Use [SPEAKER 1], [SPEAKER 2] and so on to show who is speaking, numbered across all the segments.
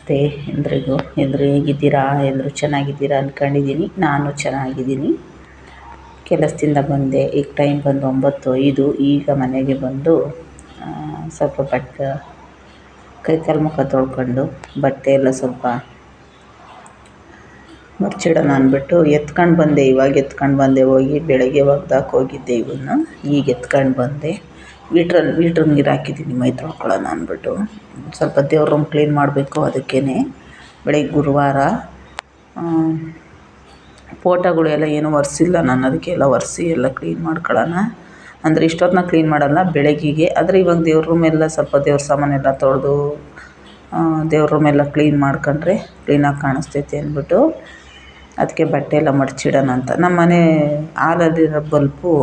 [SPEAKER 1] ನಮಸ್ತೆ ಎಲ್ರಿಗೂ. ಎಲ್ಲರೂ ಹೇಗಿದ್ದೀರಾ? ಎಲ್ಲರೂ ಚೆನ್ನಾಗಿದ್ದೀರಾ ಅಂದ್ಕೊಂಡಿದ್ದೀನಿ. ನಾನು ಚೆನ್ನಾಗಿದ್ದೀನಿ. ಕೆಲಸದಿಂದ ಬಂದೆ. ಈಗ ಟೈಮ್ ಬಂದು 9:05. ಈಗ ಮನೆಗೆ ಬಂದು ಸ್ವಲ್ಪ ಕೈಕಾಲು ಮುಖ ತೊಳ್ಕೊಂಡು ಬಟ್ಟೆ ಎಲ್ಲ ಸ್ವಲ್ಪ ಮರ್ಚಿಡೋಣ ಅಂದ್ಬಿಟ್ಟು ಎತ್ಕೊಂಡು ಬಂದೆ. ಇವಾಗ ಎತ್ಕೊಂಡು ಬಂದೆ. ಹೋಗಿ ಬೆಳಗ್ಗೆ ಒಗ್ದಾಕಿ ಹೋಗಿದ್ದೆ. ಇವನ್ನ ಈಗ ಎತ್ಕೊಂಡು ಬಂದೆ. ಲೀಟ್ರ್ ನೀರು ಹಾಕಿದ್ದೀನಿ ಮೈ ತೊಳ್ಕೊಳ್ಳೋಣ ಅಂದ್ಬಿಟ್ಟು. ಸ್ವಲ್ಪ ದೇವ್ರ ರೂಮ್ ಕ್ಲೀನ್ ಮಾಡಬೇಕು. ಅದಕ್ಕೇ ಬೆಳಗ್ಗೆ ಗುರುವಾರ ಫೋಟೋಗಳು ಎಲ್ಲ ಏನೂ ಒರೆಸಿಲ್ಲ ನಾನು. ಅದಕ್ಕೆ ಎಲ್ಲ ಒರೆಸಿ ಎಲ್ಲ ಕ್ಲೀನ್ ಮಾಡ್ಕೊಳ್ಳೋಣ ಅಂದರೆ ಇಷ್ಟೊತ್ತನ್ನ ಕ್ಲೀನ್ ಮಾಡೋಲ್ಲ ಬೆಳಗ್ಗೆಗೆ. ಆದರೆ ಇವಾಗ ದೇವ್ರ ರೂಮ್ ಎಲ್ಲ ಸ್ವಲ್ಪ ದೇವ್ರ ಸಾಮಾನೆಲ್ಲ ತೊಳೆದು ದೇವ್ರ ರೂಮ್ ಎಲ್ಲ ಕ್ಲೀನ್ ಮಾಡ್ಕೊಂಡ್ರೆ ಕ್ಲೀನಾಗಿ ಕಾಣಿಸ್ತೈತೆ ಅಂದ್ಬಿಟ್ಟು ಅದಕ್ಕೆ ಬಟ್ಟೆ ಎಲ್ಲ ಮಡಚಿಡೋಣ ಅಂತ. ನಮ್ಮ ಮನೆ ಹಾಲಲ್ಲಿರೋ ಬಲ್ಪು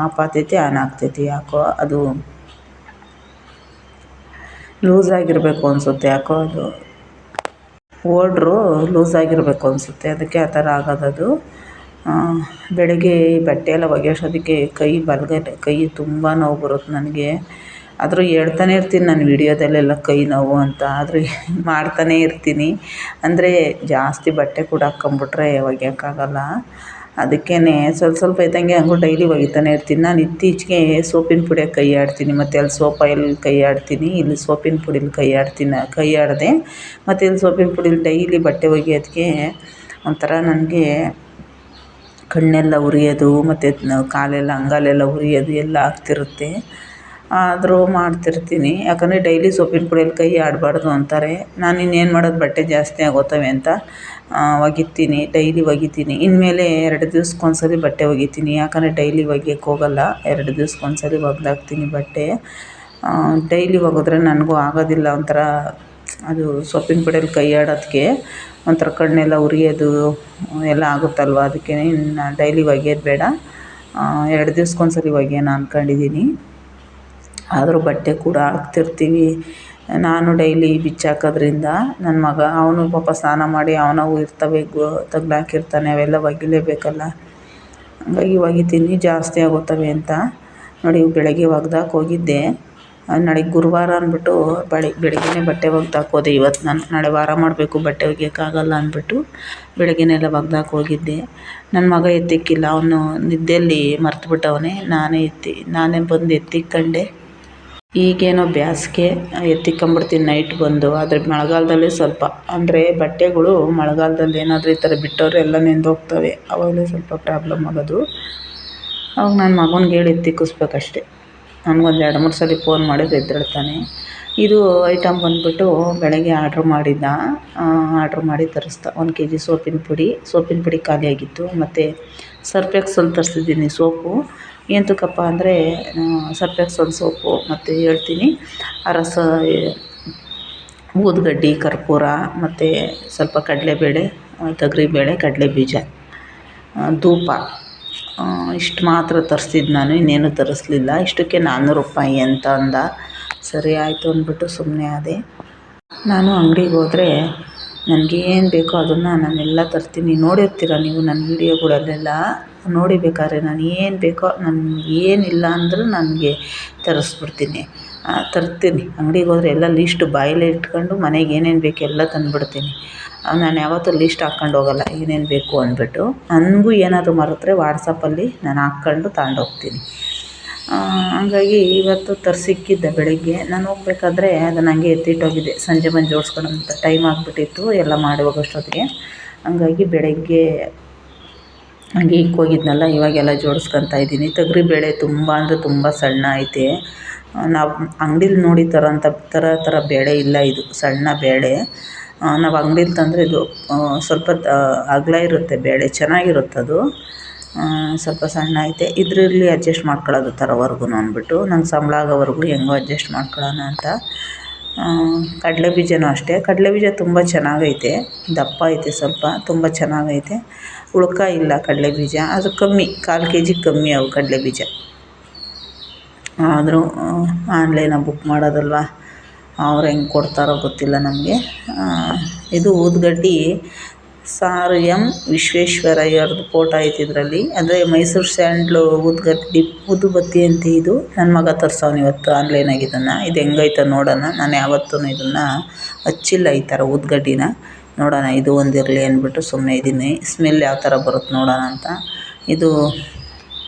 [SPEAKER 1] ಆಫ್ ಆಗ್ತೈತಿ, ಆನ್ ಆಗ್ತೈತಿ. ಯಾಕೋ ಅದು ಲೂಸ್ ಆಗಿರಬೇಕು ಅನಿಸುತ್ತೆ. ಯಾಕೋ ಅದು ಓಡ್ರು ಲೂಸ್ ಆಗಿರಬೇಕು ಅನಿಸುತ್ತೆ. ಅದಕ್ಕೆ ಆ ಥರ ಆಗೋದದು. ಬೆಳಗ್ಗೆ ಬಟ್ಟೆ ಎಲ್ಲ ಒಗೆಯೋಷ್ಟೊತ್ತಿಗೆ ಕೈ ತುಂಬ ನೋವು ಬರುತ್ತೆ ನನಗೆ. ಆದರೂ ಹೇಳ್ತಾನೆ ಇರ್ತೀನಿ ನಾನು ವೀಡಿಯೋದಲ್ಲೆಲ್ಲ ಕೈ ನೋವು ಅಂತ. ಆದರೆ ಮಾಡ್ತಾನೇ ಇರ್ತೀನಿ. ಅಂದರೆ ಜಾಸ್ತಿ ಬಟ್ಟೆ ಕೂಡ ಹಾಕ್ಕೊಂಬಿಟ್ರೆ ಒಗೆಯೋಕ್ಕಾಗಲ್ಲ. ಅದಕ್ಕೇ ಸ್ವಲ್ಪ ಇದ್ದಂಗೆ ಹಂಗೂ ಡೈಲಿ ಒಗಿತಾನೆ ಇರ್ತೀನಿ. ನಾನು ಇತ್ತೀಚೆಗೆ ಸೋಪಿನ ಪುಡಿಯಾಗಿ ಕೈ ಆಡ್ತೀನಿ. ಮತ್ತು ಅಲ್ಲಿ ಸೋಪ್ ಆಯಿಲ್ ಕೈ ಆಡ್ತೀನಿ. ಇಲ್ಲಿ ಸೋಪಿನ ಪುಡೀಲಿ ಕೈ ಆಡಿದೆ. ಮತ್ತು ಇಲ್ಲಿ ಸೋಪಿನ ಪುಡೀಲಿ ಡೈಲಿ ಬಟ್ಟೆ ಒಗೆಯೋದಕ್ಕೆ ಒಂಥರ ನನಗೆ ಕಣ್ಣೆಲ್ಲ ಉರಿಯೋದು ಮತ್ತು ಕಾಲೆಲ್ಲ ಅಂಗಾಲೆಲ್ಲ ಉರಿಯೋದು ಎಲ್ಲ ಆಗ್ತಿರುತ್ತೆ. ಆದರೂ ಮಾಡ್ತಿರ್ತೀನಿ. ಯಾಕಂದರೆ ಡೈಲಿ ಸೋಪಿನ ಪುಡಿಯಲ್ಲಿ ಕೈ ಆಡಬಾರ್ದು ಅಂತಾರೆ. ನಾನು ಇನ್ನೇನು ಮಾಡೋದು, ಬಟ್ಟೆ ಜಾಸ್ತಿ ಆಗೋತ್ತವೆ ಅಂತ ಒಗಿತೀನಿ. ಡೈಲಿ ಒಗಿತೀನಿ. ಇನ್ಮೇಲೆ 2 ದಿವ್ಸಕ್ಕೊಂದ್ಸರಿ ಬಟ್ಟೆ ಒಗಿತೀನಿ. ಯಾಕಂದರೆ ಡೈಲಿ ಒಗ್ಯಕ್ಕೆ ಹೋಗಲ್ಲ. 2 ದಿವ್ಸಕ್ಕೊಂದ್ಸರಿ ಒಗ್ದಾಕ್ತೀನಿ ಬಟ್ಟೆ. ಡೈಲಿ ಒಗೆದ್ರೆ ನನಗೂ ಆಗೋದಿಲ್ಲ. ಒಂಥರ ಅದು ಸೋಪಿನ ಪುಡಿಯಲ್ಲಿ ಕೈ ಆಡೋದಕ್ಕೆ ಒಂಥರ ಕಣ್ಣೆಲ್ಲ ಉರಿಯೋದು ಎಲ್ಲ ಆಗುತ್ತಲ್ವ. ಅದಕ್ಕೆ ಇನ್ನು ಡೈಲಿ ಒಗೆಯೋದು ಬೇಡ, 2 ದಿವ್ಸಕ್ಕೊಂದ್ಸರಿ ಒಗೆಯೋಣ ಅಂದ್ಕೊಂಡಿದ್ದೀನಿ. ಆದರೂ ಬಟ್ಟೆ ಕೂಡ ಹಾಕ್ತಿರ್ತೀವಿ. ನಾನು ಡೈಲಿ ಬಿಚ್ಚಾಕೋದ್ರಿಂದ ನನ್ನ ಮಗ ಅವನು ಪಾಪ ಸ್ನಾನ ಮಾಡಿ ಅವನವು ಇರ್ತವೆ ತೆಗ್ದಾಕಿರ್ತಾನೆ. ಅವೆಲ್ಲ ಒಗಿಲೇಬೇಕಲ್ಲ. ಹಂಗಾಗಿ ಒಗಿತೀನಿ ಜಾಸ್ತಿ ಆಗುತ್ತವೆ ಅಂತ. ನೋಡಿ ಬೆಳಗ್ಗೆ ಒಗ್ದಾಕಿ ಹೋಗಿದ್ದೆ. ನಾಳೆ ಗುರುವಾರ ಅಂದ್ಬಿಟ್ಟು ಬೆಳಗ್ಗೆನೇ ಬಟ್ಟೆ ಒಗ್ದಾಕೋದೆ. ಇವತ್ತು ನಾನು ನಾಳೆ ವಾರ ಮಾಡಬೇಕು, ಬಟ್ಟೆ ಒಗೆಯೋಕ್ಕಾಗಲ್ಲ ಅಂದ್ಬಿಟ್ಟು ಬೆಳಗ್ಗೆನೆಲ್ಲ ಒಗ್ದಾಕಿ ಹೋಗಿದ್ದೆ. ನನ್ನ ಮಗ ಎತ್ತಿಕ್ಕಿಲ್ಲ. ಅವನು ನಿದ್ದೆಯಲ್ಲಿ ಮರ್ತುಬಿಟ್ಟವನೇ. ನಾನೇ ಬಂದು ಎತ್ತಿಕ್ಕೊಂಡೆ. ಈಗೇನೋ ಬೇಸಿಗೆ ಎತ್ತಿಕ್ಕೊಂಬಿಡ್ತೀನಿ ನೈಟ್ ಬಂದು. ಆದರೆ ಮಳೆಗಾಲದಲ್ಲಿ ಸ್ವಲ್ಪ ಅಂದರೆ ಬಟ್ಟೆಗಳು ಮಳೆಗಾಲದಲ್ಲಿ ಏನಾದರೂ ಈ ಥರ ಬಿಟ್ಟವ್ರೆ ಎಲ್ಲ ನೆಂದೋಗ್ತವೆ. ಆವಾಗಲೇ ಸ್ವಲ್ಪ ಪ್ರಾಬ್ಲಮ್ ಆಗೋದು. ಅವಾಗ ನನ್ನ ಮಗನಿಗೆ ಹೇಳಿ ಎತ್ತಿಕ್ಕಿಸ್ಬೇಕಷ್ಟೆ. ನನಗೊಂದು 2-3 ಸಲ ಫೋನ್ ಮಾಡಿದ್ರೆ ಎದ್ದೇಳ್ತಾನೆ. ಇದು ಐಟಮ್ ಬಂದುಬಿಟ್ಟು ಬೆಳಗ್ಗೆ ಆರ್ಡ್ರ್ ಮಾಡಿ ತರಿಸ್ದ. 1 kg ಸೋಪಿನ ಪುಡಿ ಖಾಲಿಯಾಗಿತ್ತು. ಮತ್ತು ಸರ್ಫ್ ಎಕ್ಸೆಲ್ ತರಿಸಿದ್ದೀನಿ ಸೋಪು. ಎಂತಕ್ಕಪ್ಪ ಅಂದರೆ ಸರ್ಫ್ ಎಕ್ಸೆಲ್ ಸೋಪು ಮತ್ತು ಹೇಳ್ತೀನಿ ಊದುಗಡ್ಡಿ, ಕರ್ಪೂರ ಮತ್ತು ಸ್ವಲ್ಪ ಕಡಲೆಬೇಳೆ, ತೊಗರಿಬೇಳೆ, ಕಡಲೆಬೀಜ, ಧೂಪ ಇಷ್ಟು ಮಾತ್ರ ತರಿಸಿದ್ದು ನಾನು. ಇನ್ನೇನು ತರಿಸ್ಲಿಲ್ಲ. ಇಷ್ಟಕ್ಕೆ 400 ರೂಪಾಯಿ ಅಂತ ಅಂದ. ಸರಿ ಆಯಿತು ಅಂದ್ಬಿಟ್ಟು ಸುಮ್ಮನೆ ಆದೆ. ನಾನು ಅಂಗಡಿಗೆ ಹೋದರೆ ನನಗೇನು ಬೇಕೋ ಅದನ್ನು ನಾನೆಲ್ಲ ತರ್ತೀನಿ. ನೋಡಿರ್ತೀರ ನೀವು ನನ್ನ ವೀಡಿಯೋಗಳಲ್ಲೆಲ್ಲ. ನೋಡಿ ಬೇಕಾದ್ರೆ ನಾನು ಏನು ಬೇಕೋ, ನನಗೆ ಏನಿಲ್ಲ ಅಂದರೂ ನನಗೆ ತರಿಸ್ಬಿಡ್ತೀನಿ. ತರ್ತೀನಿ. ಅಂಗಡಿಗೆ ಹೋದರೆ ಎಲ್ಲ ಲೀಸ್ಟ್ ಬಾಯಲ್ಲೇ ಇಟ್ಕೊಂಡು ಮನೆಗೆ ಏನೇನು ಬೇಕು ಎಲ್ಲ ತಂದುಬಿಡ್ತೀನಿ. ನಾನು ಯಾವತ್ತೂ ಲೀಸ್ಟ್ ಹಾಕ್ಕೊಂಡು ಹೋಗಲ್ಲ ಏನೇನು ಬೇಕು ಅಂದ್ಬಿಟ್ಟು. ನನಗೂ ಏನಾದರೂ ಮರೆತರೆ ವಾಟ್ಸಪ್ಪಲ್ಲಿ ನಾನು ಹಾಕ್ಕೊಂಡು ತಗೊಂಡೋಗ್ತೀನಿ. ಹಂಗಾಗಿ ಇವತ್ತು ತರಿಸಿಕ್ಕಿದ್ದೆ ಬೆಳಗ್ಗೆ. ನಾನು ಹೋಗ್ಬೇಕಾದ್ರೆ ಅದನ್ನು ಹಂಗೆ ಎತ್ತಿಟ್ಟೋಗಿದ್ದೆ. ಸಂಜೆ ಬಂದು ಜೋಡಿಸ್ಕೊಳ್ಳೋಂತ ಟೈಮ್ ಆಗಿಬಿಟ್ಟಿತ್ತು ಎಲ್ಲ ಮಾಡಿ ಹೋಗೋಷ್ಟೊತ್ತಿಗೆ. ಹಂಗಾಗಿ ಬೆಳಗ್ಗೆ ಹಂಗೆ ಹೋಗಿದ್ನಲ್ಲ, ಇವಾಗೆಲ್ಲ ಜೋಡಿಸ್ಕೊತಾ ಇದ್ದೀನಿ. ತೊಗರಿಬೇಳೆ ತುಂಬ ಅಂದರೆ ತುಂಬ ಸಣ್ಣ ಐತೆ. ನಾವು ಅಂಗಡೀಲಿ ನೋಡಿ ಥರ ಬೇಳೆ ಇಲ್ಲ. ಇದು ಸಣ್ಣ ಬೇಳೆ. ನಾವು ಅಂಗಡೀಲಿ ತಂದರೆ ಇದು ಸ್ವಲ್ಪ ಅಗಲ ಇರುತ್ತೆ ಬೇಳೆ, ಚೆನ್ನಾಗಿರುತ್ತದು. ಸ್ವಲ್ಪ ಸಣ್ಣ ಐತೆ. ಇದರಲ್ಲಿ ಅಡ್ಜಸ್ಟ್ ಮಾಡ್ಕೊಳ್ಳೋದು ತರೋವರೆಗೂ ಅಂದ್ಬಿಟ್ಟು ನಂಗೆ ಸಂಬಳ ಆಗೋವರೆಗೂ ಹೆಂಗೋ ಅಡ್ಜಸ್ಟ್ ಮಾಡ್ಕೊಳ್ಳೋಣ ಅಂತ. ಕಡಲೆಬೀಜನೂ ಅಷ್ಟೇ. ಕಡಲೆಬೀಜ ತುಂಬ ಚೆನ್ನಾಗೈತೆ, ದಪ್ಪ ಐತೆ, ಸ್ವಲ್ಪ ತುಂಬ ಚೆನ್ನಾಗೈತೆ. ಉಳ್ಕ ಇಲ್ಲ ಕಡಲೆಬೀಜ. ಅದು ಕಮ್ಮಿ, 1/4 kg ಕಮ್ಮಿ ಅವು ಕಡಲೆಬೀಜ. ಆದರೂ ಆನ್ಲೈನಾಗ ಬುಕ್ ಮಾಡೋದಲ್ವ, ಅವ್ರು ಹೆಂಗೆ ಕೊಡ್ತಾರೋ ಗೊತ್ತಿಲ್ಲ ನಮಗೆ. ಇದು ಊದುಗಡ್ಡಿ ಸಾರು ಎಂ ವಿಶ್ವೇಶ್ವರಯ್ಯವ್ರದ್ದು ಫೋಟೋ ಐತೆ ಇದರಲ್ಲಿ. ಅಂದರೆ ಮೈಸೂರು ಸ್ಯಾಂಡ್ಲು ಊದುಬತ್ತಿ ಅಂತ. ಇದು ನನ್ನ ಮಗ ತರ್ಸವ್ನು ಇವತ್ತು ಆನ್ಲೈನಾಗ. ಇದು ಹೆಂಗೈತೆ ನೋಡೋಣ. ನಾನು ಯಾವತ್ತೂ ಇದನ್ನು ಹಚ್ಚಿಲ್ಲ ಈ ಥರ ಊದ್ಗಡ್ಡಿನ. ನೋಡೋಣ ಇದು ಒಂದಿರಲಿ ಅಂದ್ಬಿಟ್ಟು ಸುಮ್ಮನೆ ಇದ್ದೀನಿ. ಸ್ಮೆಲ್ ಯಾವ ಥರ ಬರುತ್ತೆ ನೋಡೋಣ ಅಂತ. ಇದು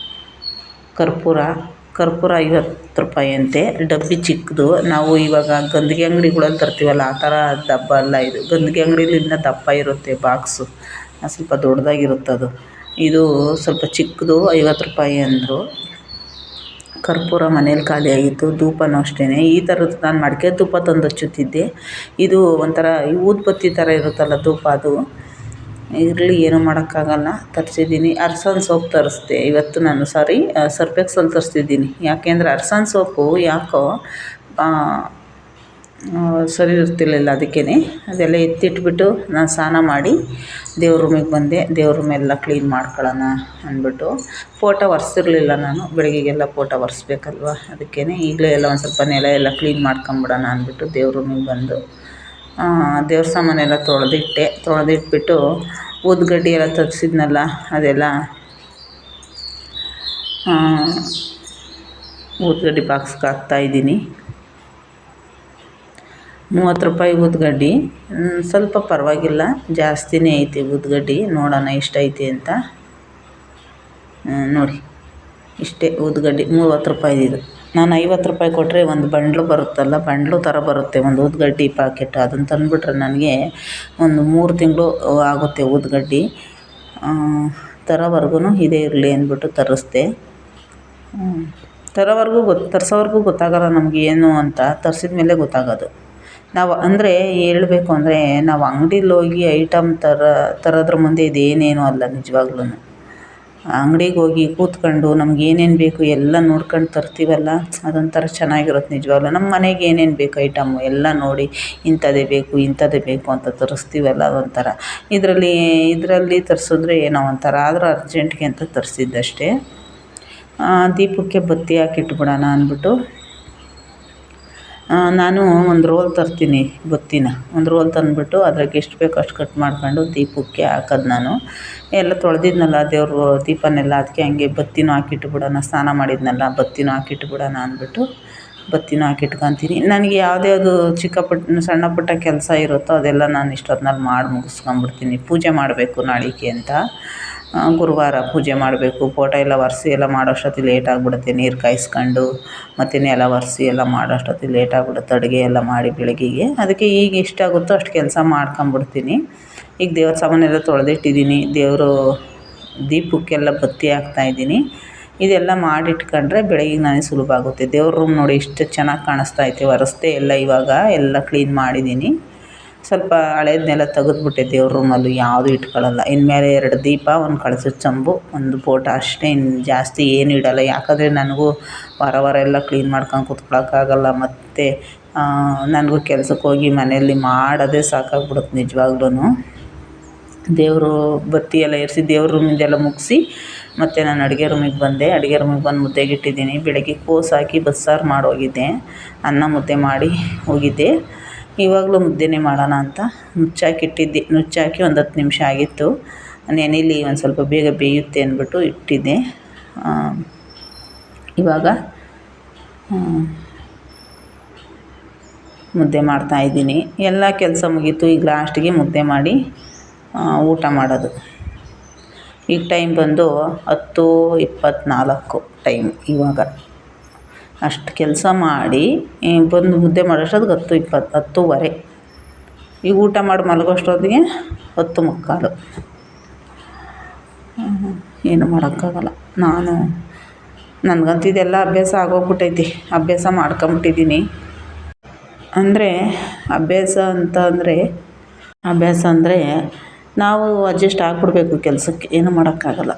[SPEAKER 1] ಕರ್ಪೂರ 50 ಅಂತೆ. ಡಬ್ಬಿ ಚಿಕ್ಕದು. ನಾವು ಇವಾಗ ಗಂದಿಗೆ ಅಂಗಡಿಗಳಲ್ಲಿ ತರ್ತೀವಲ್ಲ ಆ ಥರ ದಪ್ಪ ಅಲ್ಲ ಇದು. ಗಂದಿಗೆ ಅಂಗಡೀಲಿ ಇನ್ನೂ ದಪ್ಪ ಇರುತ್ತೆ ಬಾಕ್ಸು, ಸ್ವಲ್ಪ ದೊಡ್ಡದಾಗಿರುತ್ತದು. ಇದು ಸ್ವಲ್ಪ ಚಿಕ್ಕದು 50 ಅಂದರು. ಕರ್ಪೂರ ಮನೇಲಿ ಖಾಲಿಯಾಗಿತ್ತು. ಧೂಪನೂ ಅಷ್ಟೇ ಈ ಥರದ್ದು ನಾನು ಮಡಿಕೆ ಧೂಪ ತಂದು ಹಚ್ಚುತ್ತಿದ್ದೆ. ಇದು ಒಂಥರ ಊದುಬತ್ತಿ ಥರ ಇರುತ್ತಲ್ಲ ಧೂಪ, ಅದು ಇರಲಿ ಏನೂ ಮಾಡೋಕ್ಕಾಗಲ್ಲ. ತರಿಸಿದ್ದೀನಿ. ಅರ್ಸನ್ ಸೋಪ್ ತರಿಸ್ದೆ ಇವತ್ತು ನಾನು. ಸರ್ಫ್ ಎಕ್ಸೆಲ್ ತರಿಸ್ತಿದ್ದೀನಿ. ಯಾಕೆಂದರೆ ಅರ್ಸನ್ ಸೋಪು ಯಾಕೋ ಸರಿ ಇರ್ತಿರ್ಲಿಲ್ಲ. ಅದಕ್ಕೇ ಅದೆಲ್ಲ ಎತ್ತಿಟ್ಬಿಟ್ಟು ನಾನು ಸ್ನಾನ ಮಾಡಿ ದೇವ್ರ ರೂಮಿಗೆ ಬಂದೆ. ದೇವ್ರ ರೂಮೆಲ್ಲ ಕ್ಲೀನ್ ಮಾಡ್ಕೊಳ್ಳೋಣ ಅಂದ್ಬಿಟ್ಟು. ಫೋಟೋ ಒರೆಸಿರ್ಲಿಲ್ಲ ನಾನು. ಬೆಳಗ್ಗೆಗೆಲ್ಲ ಫೋಟೋ ಒರೆಸ್ಬೇಕಲ್ವ, ಅದಕ್ಕೇ ಈಗಲೇ ಎಲ್ಲ ಒಂದು ಸ್ವಲ್ಪ ನೆಲ ಎಲ್ಲ ಕ್ಲೀನ್ ಮಾಡ್ಕೊಂಬಿಡೋಣ ಅಂದ್ಬಿಟ್ಟು ದೇವ್ರ ರೂಮಿಗೆ ಬಂದು ದೇವ್ರ ಸಾಮಾನೆಲ್ಲ ತೊಳೆದಿಟ್ಬಿಟ್ಟು ಊದ್ಗಡ್ಡಿ ಎಲ್ಲ ತರಿಸಿದ್ನಲ್ಲ ಅದೆಲ್ಲ ಊದ್ಗಡ್ಡಿ ಬಾಕ್ಸ್ಗೆ ಹಾಕ್ತಾಯಿದ್ದೀನಿ. 30 ರೂಪಾಯಿ ಊದ್ಗಡ್ಡಿ. ಸ್ವಲ್ಪ ಪರವಾಗಿಲ್ಲ, ಜಾಸ್ತಿನೇ ಐತೆ ಊದ್ಗಡ್ಡಿ. ನೋಡೋಣ ಎಷ್ಟೈತೆ ಅಂತ. ನೋಡಿ ಇಷ್ಟೇ ಊದ್ಗಡ್ಡಿ. 30 ರೂಪಾಯಿದು. ನಾನು 50 ರೂಪಾಯಿ ಕೊಟ್ಟರೆ ಒಂದು ಬಂಡ್ಲು ಬರುತ್ತಲ್ಲ, ಬಂಡ್ಲು ಥರ ಬರುತ್ತೆ ಒಂದು ಊದ್ಗಡ್ಡಿ ಪ್ಯಾಕೆಟ್. ಅದನ್ನು ತಂದುಬಿಟ್ರೆ ನನಗೆ ಒಂದು 3 ತಿಂಗಳು ಆಗುತ್ತೆ ಊದ್ಗಡ್ಡಿ ತರೋವರೆಗೂ. ಇದೇ ಇರಲಿ ಅಂದ್ಬಿಟ್ಟು ತರಿಸ್ದೆ. ತರಿಸೋವರೆಗೂ ಗೊತ್ತಾಗಲ್ಲ ನಮಗೆ ಏನು ಅಂತ. ತರಿಸಿದ ಮೇಲೆ ಗೊತ್ತಾಗೋದು. ನಾವು ಅಂದರೆ ಹೇಳಬೇಕು ಅಂದರೆ ನಾವು ಅಂಗಡಿಲಿ ಹೋಗಿ ಐಟಮ್ ತರೋದ್ರ ಮುಂದೆ ಇದೇನೇನೂ ಅಲ್ಲ ನಿಜವಾಗ್ಲೂ. ಅಂಗಡಿಗೆ ಹೋಗಿ ಕೂತ್ಕೊಂಡು ನಮ್ಗೆ ಏನೇನು ಬೇಕು ಎಲ್ಲ ನೋಡ್ಕೊಂಡು ತರ್ತೀವಲ್ಲ, ಅದೊಂಥರ ಚೆನ್ನಾಗಿರುತ್ತೆ ನಿಜವಾಗ್ಲೂ. ನಮ್ಮ ಮನೆಗೆ ಏನೇನು ಬೇಕು ಐಟಮ್ಮು ಎಲ್ಲ ನೋಡಿ ಇಂಥದ್ದೇ ಬೇಕು ಅಂತ ತರಿಸ್ತೀವಲ್ಲ, ಅದೊಂಥರ. ಇದರಲ್ಲಿ ತರಿಸಿದ್ರೆ ಏನೋ ಒಂಥರ. ಆದರೂ ಅರ್ಜೆಂಟ್ಗೆ ಅಂತ ತರಿಸಿದ್ದಷ್ಟೇ. ದೀಪಕ್ಕೆ ಬತ್ತಿ ಹಾಕಿಟ್ಬಿಡೋಣ ಅಂದ್ಬಿಟ್ಟು ನಾನು ಒಂದು ರೋಲ್ ತರ್ತೀನಿ. ಬತ್ತಿನ ಒಂದು ರೋಲ್ ತಂದುಬಿಟ್ಟು ಅದ್ರಾಗೆ ಎಷ್ಟು ಬೇಕೋ ಅಷ್ಟು ಕಟ್ ಮಾಡ್ಕೊಂಡು ದೀಪಕ್ಕೆ ಹಾಕೋದು. ನಾನು ಎಲ್ಲ ತೊಳೆದಿದ್ನಲ್ಲ ದೇವ್ರ ದೀಪನೆಲ್ಲ, ಅದಕ್ಕೆ ಹಂಗೆ ಬತ್ತಿನೂ ಹಾಕಿಟ್ಬಿಡೋಣ. ಸ್ನಾನ ಮಾಡಿದ್ನಲ್ಲ, ಬತ್ತಿನೂ ಹಾಕಿಟ್ಬಿಡೋಣ ಅಂದ್ಬಿಟ್ಟು ಬತ್ತಿನೂ ಹಾಕಿಟ್ಕೊತೀನಿ. ನನಗೆ ಯಾವುದು ಸಣ್ಣ ಪುಟ್ಟ ಕೆಲಸ ಇರುತ್ತೋ ಅದೆಲ್ಲ ನಾನು ಇಷ್ಟೊತ್ತಿನಲ್ಲಿ ಮಾಡಿ ಮುಗಿಸ್ಕೊಂಬಿಡ್ತೀನಿ. ಪೂಜೆ ಮಾಡಬೇಕು ನಾಳೆಗೆ ಅಂತ. ಗುರುವಾರ ಪೂಜೆ ಮಾಡಬೇಕು. ಫೋಟೋ ಎಲ್ಲ ಒರೆಸಿ ಎಲ್ಲ ಮಾಡೋಷ್ಟೊತ್ತಿಗೆ ಲೇಟ್ ಆಗಿಬಿಡುತ್ತೆ. ನೀರು ಕಾಯಿಸ್ಕೊಂಡು ಮತ್ತು ನೆಲ ಒರೆಸಿ ಎಲ್ಲ ಮಾಡೋಷ್ಟೊತ್ತಿಗೆ ಲೇಟ್ ಆಗಿಬಿಡುತ್ತೆ. ಅಡುಗೆ ಎಲ್ಲ ಮಾಡಿ ಬೆಳಗ್ಗೆಗೆ. ಅದಕ್ಕೆ ಈಗ ಎಷ್ಟಾಗುತ್ತೋ ಅಷ್ಟು ಕೆಲಸ ಮಾಡ್ಕೊಂಬಿಡ್ತೀನಿ. ಈಗ ದೇವ್ರ ಸಾಮಾನೆಲ್ಲ ತೊಳೆದಿಟ್ಟಿದ್ದೀನಿ. ದೇವರು ದೀಪಕ್ಕೆಲ್ಲ ಬತ್ತಿ ಹಾಕ್ತಾಯಿದ್ದೀನಿ. ಇದೆಲ್ಲ ಮಾಡಿಟ್ಕೊಂಡ್ರೆ ಬೆಳಗ್ಗೆ ನನಗೆ ಸುಲಭ ಆಗುತ್ತೆ. ದೇವ್ರ ರೂಮ್ ನೋಡಿ ಎಷ್ಟು ಚೆನ್ನಾಗಿ ಕಾಣಿಸ್ತೈತೆ. ಒರೆಸ್ದೆ ಎಲ್ಲ ಇವಾಗ ಎಲ್ಲ ಕ್ಲೀನ್ ಮಾಡಿದ್ದೀನಿ. ಸ್ವಲ್ಪ ಹಳೇದನ್ನೆಲ್ಲ ತೆಗೆದ್ಬಿಟ್ಟೆ. ದೇವ್ರ ರೂಮಲ್ಲಿ ಯಾವುದೂ ಇಟ್ಕೊಳ್ಳಲ್ಲ. ಇನ್ಮೇಲೆ 2 ದೀಪ, ಒಂದು ಕಳಸದ ಚಂಬು, ಒಂದು ಫೋಟೋ ಅಷ್ಟೇ. ಇನ್ನು ಜಾಸ್ತಿ ಏನು ಇಡಲ್ಲ. ಯಾಕಂದರೆ ನನಗೂ ವಾರ ಎಲ್ಲ ಕ್ಲೀನ್ ಮಾಡ್ಕೊಂಡು ಕೂತ್ಕೊಳ್ಳೋಕ್ಕಾಗಲ್ಲ. ಮತ್ತು ನನಗೂ ಕೆಲ್ಸಕ್ಕೆ ಹೋಗಿ ಮನೆಯಲ್ಲಿ ಮಾಡೋದೇ ಸಾಕಾಗ್ಬಿಡುತ್ತೆ ನಿಜವಾಗ್ಲೂ. ದೇವರು ಬತ್ತಿ ಎಲ್ಲ ಏರಿಸಿ ದೇವ್ರ ರೂಮಿಂದೆಲ್ಲ ಮುಗಿಸಿ ಮತ್ತು ನಾನು ಅಡುಗೆ ರೂಮಿಗೆ ಬಂದೆ. ಅಡುಗೆ ರೂಮಿಗೆ ಬಂದು ಮುದ್ದೆಗಿಟ್ಟಿದ್ದೀನಿ. ಬೆಳಗ್ಗೆ ಕೋಸು ಹಾಕಿ ಬಸ್ಸಾರು ಮಾಡೋಗಿದ್ದೆ. ಅನ್ನ ಮುದ್ದೆ ಮಾಡಿ ಹೋಗಿದ್ದೆ. ಇವಾಗಲೂ ಮುದ್ದೆನೇ ಮಾಡೋಣ ಅಂತ ನುಚ್ಚಾಕಿಟ್ಟಿದ್ದೆ. ನುಚ್ಚಾಕಿ ಒಂದು 10 ನಿಮಿಷ ಆಗಿತ್ತು. ನೆನೆಲಿ ಒಂದು ಸ್ವಲ್ಪ ಬೇಗ ಬೇಯುತ್ತೆ ಅಂದ್ಬಿಟ್ಟು ಇಟ್ಟಿದ್ದೆ. ಇವಾಗ ಮುದ್ದೆ ಮಾಡ್ತಾಯಿದ್ದೀನಿ. ಎಲ್ಲ ಕೆಲಸ ಮುಗೀತು. ಈಗ ಲಾಸ್ಟಿಗೆ ಮುದ್ದೆ ಮಾಡಿ ಊಟ ಮಾಡೋದು. ಈಗ ಟೈಮ್ ಬಂದು 10:24 ಟೈಮ್. ಇವಾಗ ಅಷ್ಟು ಕೆಲಸ ಮಾಡಿ ಬಂದು ಮುದ್ದೆ ಮಾಡೋಷ್ಟೊತ್ತಿಗೆ 10:20, 10:30. ಈಗ ಊಟ ಮಾಡಿ ಮಲಗೋಷ್ಟೊತ್ತಿಗೆ 10:45. ಏನು ಮಾಡೋಕ್ಕಾಗಲ್ಲ. ನನಗಂತೂ ಇದೆಲ್ಲ ಅಭ್ಯಾಸ ಆಗೋಗ್ಬಿಟ್ಟೈತಿ. ಅಭ್ಯಾಸ ಮಾಡ್ಕೊಂಬಿಟ್ಟಿದ್ದೀನಿ. ಅಂದರೆ ಅಭ್ಯಾಸ ಅಂದರೆ ನಾವು ಅಡ್ಜಸ್ಟ್ ಆಗಿಬಿಡ್ಬೇಕು ಕೆಲಸಕ್ಕೆ. ಏನು ಮಾಡೋಕ್ಕಾಗಲ್ಲ.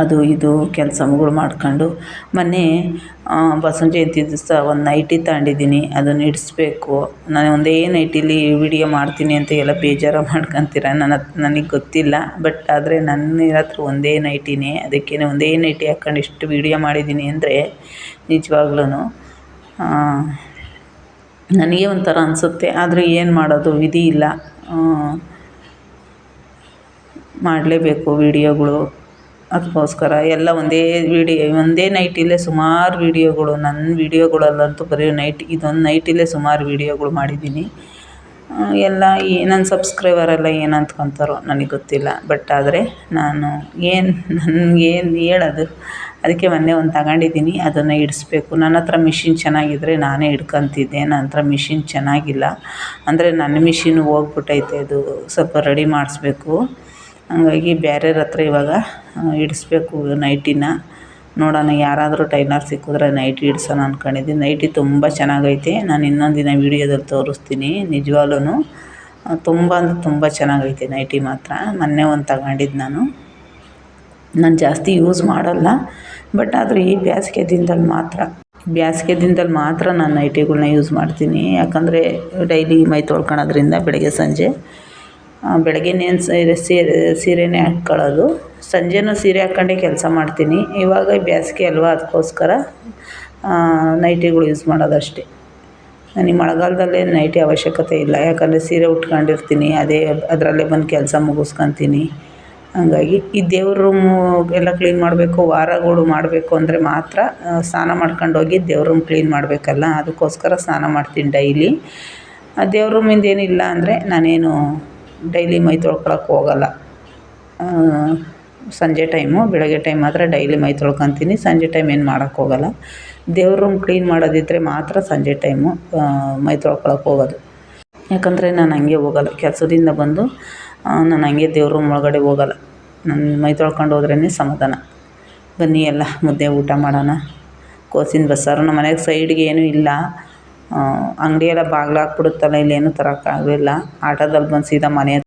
[SPEAKER 1] ಅದು ಇದು ಕೆಲಸಗಳು ಮಾಡ್ಕೊಂಡು. ಮೊನ್ನೆ ಬಸವನ ಜಯಂತಿ ದಿವಸ ಒಂದು ನೈಟಿ ತಗೊಂಡಿದ್ದೀನಿ. ಅದನ್ನು ಇಡಿಸ್ಬೇಕು. ನಾನು ಒಂದೇ ನೈಟಿಲಿ ವೀಡಿಯೋ ಮಾಡ್ತೀನಿ ಅಂತ ಎಲ್ಲ ಬೇಜಾರು ಮಾಡ್ಕೊತೀರ. ನನಗೆ ಗೊತ್ತಿಲ್ಲ. ಬಟ್ ಆದರೆ ನನ್ನ ಹತ್ರ ಒಂದೇ ನೈಟಿನೇ. ಅದಕ್ಕೇ ಒಂದೇ ನೈಟಿ ಹಾಕ್ಕೊಂಡು ಇಷ್ಟು ವೀಡಿಯೋ ಮಾಡಿದ್ದೀನಿ ಅಂದರೆ ನಿಜವಾಗ್ಲೂ ನನಗೆ ಒಂಥರ ಅನಿಸುತ್ತೆ. ಆದರೆ ಏನು ಮಾಡೋದು, ವಿಧಿ ಇಲ್ಲ. ಮಾಡಲೇಬೇಕು ವೀಡಿಯೋಗಳು. ಅದಕ್ಕೋಸ್ಕರ ಎಲ್ಲ ಒಂದೇ ನೈಟಿಲೇ ಸುಮಾರು ವೀಡಿಯೋಗಳು, ನನ್ನ ವೀಡಿಯೋಗಳಲ್ಲಂತೂ ಬರೀ ಇದೊಂದು ನೈಟಿಲೇ ಸುಮಾರು ವೀಡಿಯೋಗಳು ಮಾಡಿದ್ದೀನಿ. ಎಲ್ಲ ನನ್ನ ಸಬ್ಸ್ಕ್ರೈಬರೆಲ್ಲ ಏನು ಅಂದ್ಕೊತಾರೋ ನನಗೆ ಗೊತ್ತಿಲ್ಲ. ಬಟ್ ಆದರೆ ನಾನು ನನಗೇನು ಹೇಳೋದು, ಅದಕ್ಕೆ ಮೊನ್ನೆ ಒಂದು ತಗೊಂಡಿದ್ದೀನಿ, ಅದನ್ನು ಇಡಿಸ್ಬೇಕು. ನನ್ನ ಹತ್ರ ಮಿಷಿನ್ ಚೆನ್ನಾಗಿದ್ದರೆ ನಾನೇ ಇಟ್ಕೊತಿದ್ದೆ. ನನ್ನ ಹತ್ರ ಮಿಷಿನ್ ಚೆನ್ನಾಗಿಲ್ಲ, ಅಂದರೆ ನನ್ನ ಮಿಷಿನ್ ಹೋಗ್ಬಿಟ್ಟೈತೆ, ಅದು ಸ್ವಲ್ಪ ರೆಡಿ ಮಾಡಿಸ್ಬೇಕು. ಹಂಗಾಗಿ ಬೇರೆಯವ್ರ ಹತ್ರ ಇವಾಗ ಇಡಿಸ್ಬೇಕು ನೈಟಿನ. ನೋಡೋಣ, ಯಾರಾದರೂ ಟೈಲರ್ ಸಿಕ್ಕಿದ್ರೆ ನೈಟಿ ಇಡ್ಸೋಣ ಅಂದ್ಕೊಂಡಿದ್ದೀನಿ. ನೈಟಿ ತುಂಬ ಚೆನ್ನಾಗೈತೆ. ನಾನು ಇನ್ನೊಂದು ದಿನ ವೀಡಿಯೋದಲ್ಲಿ ತೋರಿಸ್ತೀನಿ. ನಿಜವಾಗ್ಲೂ ತುಂಬ ಅಂದರೆ ತುಂಬ ಚೆನ್ನಾಗೈತೆ ನೈಟಿ ಮಾತ್ರ. ಮೊನ್ನೆ ಒಂದು ತಗೊಂಡಿದ್ದು ನಾನು ಜಾಸ್ತಿ ಯೂಸ್ ಮಾಡೋಲ್ಲ. ಬಟ್ ಆದರೆ ಈ ಬೇಸಿಗೆ ದಿನದಲ್ಲಿ ಮಾತ್ರ ನಾನು ನೈಟಿಗಳ್ನ ಯೂಸ್ ಮಾಡ್ತೀನಿ. ಯಾಕಂದರೆ ಡೈಲಿ ಮೈ ತೊಳ್ಕೊಳೋದ್ರಿಂದ ಬೆಳಗ್ಗೆ ಸಂಜೆ, ಬೆಳಗ್ಗೆನೇನು ಸೀರೆನೇ ಹಾಕ್ಕೊಳ್ಳೋದು, ಸಂಜೆನೂ ಸೀರೆ ಹಾಕ್ಕೊಂಡೇ ಕೆಲಸ ಮಾಡ್ತೀನಿ. ಇವಾಗ ಬೇಸಿಗೆ ಅಲ್ವಾ, ಅದಕ್ಕೋಸ್ಕರ ನೈಟಿಗಳು ಯೂಸ್ ಮಾಡೋದಷ್ಟೇ. ನನಗೆ ಮಳೆಗಾಲದಲ್ಲಿ ನೈಟಿ ಅವಶ್ಯಕತೆ ಇಲ್ಲ, ಯಾಕಂದರೆ ಸೀರೆ ಉಟ್ಕೊಂಡಿರ್ತೀನಿ, ಅದರಲ್ಲೇ ಬಂದು ಕೆಲಸ ಮುಗಿಸ್ಕೊತೀನಿ. ಹಂಗಾಗಿ ಈ ದೇವ್ರ ರೂಮು ಎಲ್ಲ ಕ್ಲೀನ್ ಮಾಡಬೇಕು, ವಾರಗಳು ಮಾಡಬೇಕು ಅಂದರೆ ಮಾತ್ರ ಸ್ನಾನ ಮಾಡ್ಕೊಂಡು ಹೋಗಿ ದೇವ್ರ ರೂಮ್ ಕ್ಲೀನ್ ಮಾಡಬೇಕಲ್ಲ, ಅದಕ್ಕೋಸ್ಕರ ಸ್ನಾನ ಮಾಡ್ತೀನಿ ಡೈಲಿ. ದೇವ್ರ ರೂಮಿಂದ ಏನಿಲ್ಲ ಅಂದರೆ ನಾನೇನು ಡೈಲಿ ಮೈ ತೊಳ್ಕೊಳಕ್ಕೆ ಹೋಗಲ್ಲ. ಸಂಜೆ ಟೈಮು, ಬೆಳಗ್ಗೆ ಟೈಮ್ ಮಾತ್ರ ಡೈಲಿ ಮೈ ತೊಳ್ಕೊತೀನಿ. ಸಂಜೆ ಟೈಮ್ ಏನು ಮಾಡೋಕ್ಕೆ ಹೋಗಲ್ಲ. ದೇವ್ರ ರೂಮ್ ಕ್ಲೀನ್ ಮಾಡೋದಿದ್ದರೆ ಮಾತ್ರ ಸಂಜೆ ಟೈಮು ಮೈ ತೊಳ್ಕೊಳಕ್ಕೆ ಹೋಗೋದು. ಯಾಕಂದರೆ ನಾನು ಹಂಗೆ ಹೋಗಲ್ಲ, ಕೆಲಸದಿಂದ ಬಂದು ನಾನು ಹಂಗೆ ದೇವ್ರ ರೂಮ್ ಒಳಗಡೆ ಹೋಗಲ್ಲ. ನಾನು ಮೈ ತೊಳ್ಕೊಂಡು ಹೋದ್ರೇ ಸಮಾಧಾನ. ಬನ್ನಿ ಎಲ್ಲ ಮುದ್ದೆ ಊಟ ಮಾಡೋಣ. ಕೋಸಿನ ಬಸ್ಸಾರು. ನಮ್ಮ ಮನೆಗೆ ಸೈಡ್ಗೆ ಏನೂ ಇಲ್ಲ, ಅಂಗಡಿಯೆಲ್ಲ ಬಾಗಿಲು ಹಾಕ್ಬಿಡುತ್ತಲ್ಲ, ಇಲ್ಲೇನೂ ತರೋಕ್ಕಾಗಲಿಲ್ಲ. ಆಟೋದಲ್ಲಿ ಬಂದು ಸೀದಾ ಮನೆ